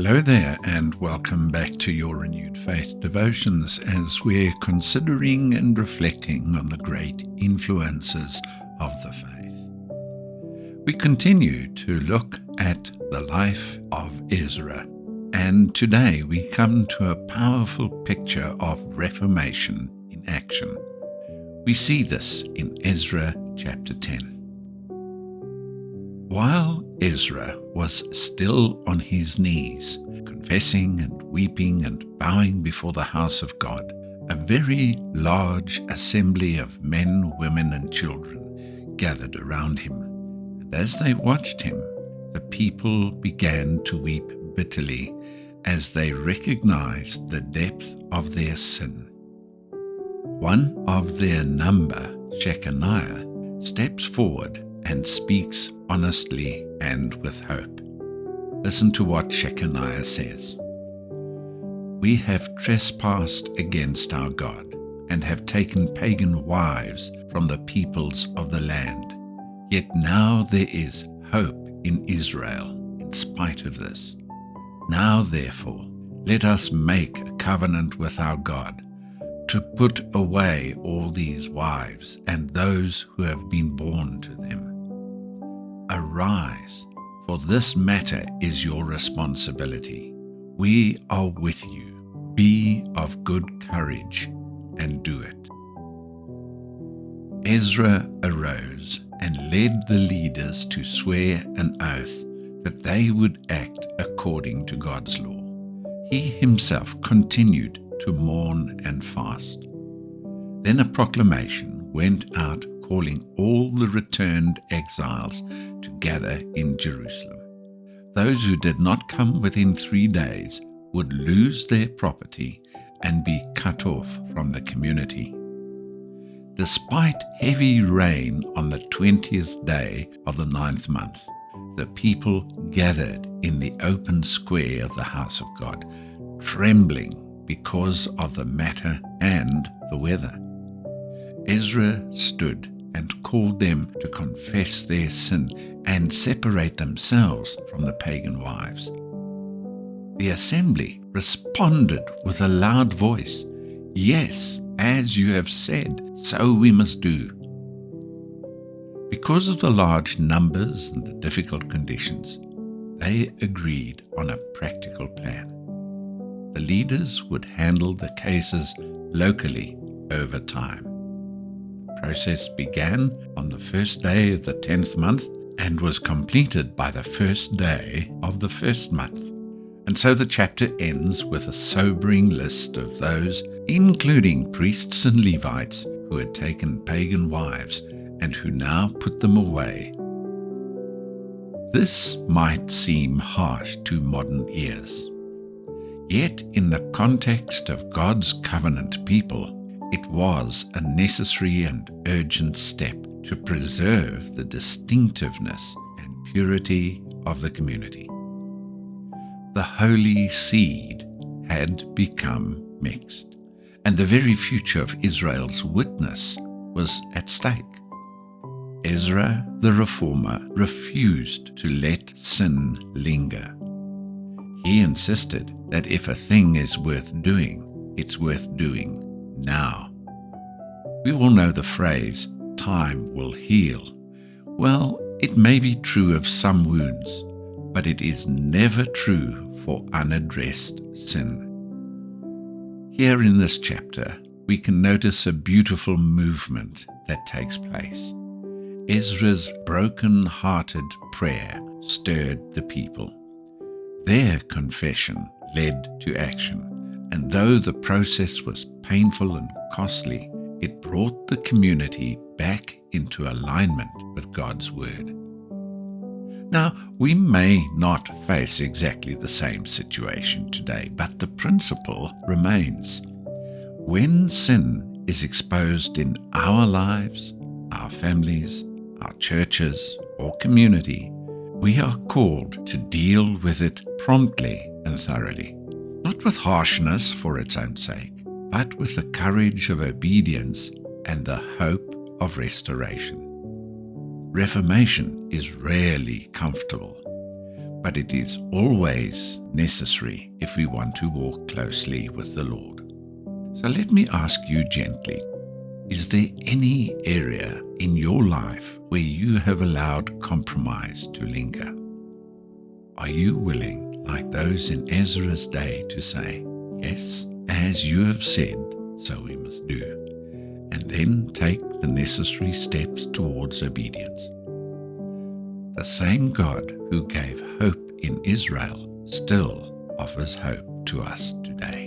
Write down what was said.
Hello there, and welcome back to your Renewed Faith Devotions as we're considering and reflecting on the great influences of the faith. We continue to look at the life of Ezra, and today we come to a powerful picture of reformation in action. We see this in Ezra chapter 10. While Ezra was still on his knees, confessing and weeping and bowing before the house of God, a very large assembly of men, women, and children gathered around him. And as they watched him, the people began to weep bitterly as they recognized the depth of their sin. One of their number, Shechaniah, steps forward and speaks honestly and with hope. Listen to what Shechaniah says. "We have trespassed against our God and have taken pagan wives from the peoples of the land. Yet now there is hope in Israel in spite of this. Now therefore, let us make a covenant with our God to put away all these wives and those who have been born to them. Arise, for this matter is your responsibility. We are with you. Be of good courage and do it." Ezra arose and led the leaders to swear an oath that they would act according to God's law. He himself continued to mourn and fast. Then a proclamation went out calling all the returned exiles to gather in Jerusalem. Those who did not come within 3 days would lose their property and be cut off from the community. Despite heavy rain on the 20th day of the 9th month, the people gathered in the open square of the house of God, trembling because of the matter and the weather. Ezra stood and called them to confess their sin and separate themselves from the pagan wives. The assembly responded with a loud voice, "Yes, as you have said, so we must do." Because of the large numbers and the difficult conditions, they agreed on a practical plan. The leaders would handle the cases locally over time. The process began on the first day of the 10th month and was completed by the first day of the first month. And so the chapter ends with a sobering list of those, including priests and Levites, who had taken pagan wives and who now put them away. This might seem harsh to modern ears. Yet in the context of God's covenant people, it was a necessary and urgent step to preserve the distinctiveness and purity of the community. The holy seed had become mixed, and the very future of Israel's witness was at stake. Ezra, the reformer, refused to let sin linger. He insisted that if a thing is worth doing, it's worth doing now. We all know the phrase, "time will heal." Well, it may be true of some wounds, but it is never true for unaddressed sin. Here in this chapter, we can notice a beautiful movement that takes place. Ezra's broken-hearted prayer stirred the people. Their confession led to action, and though the process was painful and costly, it brought the community back into alignment with God's word. Now, we may not face exactly the same situation today, but the principle remains. When sin is exposed in our lives, our families, our churches, or community, we are called to deal with it promptly and thoroughly, not with harshness for its own sake, but with the courage of obedience and the hope of restoration. Reformation is rarely comfortable, but it is always necessary if we want to walk closely with the Lord. So let me ask you gently, is there any area in your life where you have allowed compromise to linger? Are you willing, like those in Ezra's day, to say, yes, as you have said, so we must do, and then take the necessary steps towards obedience? The same God who gave hope in Israel still offers hope to us today.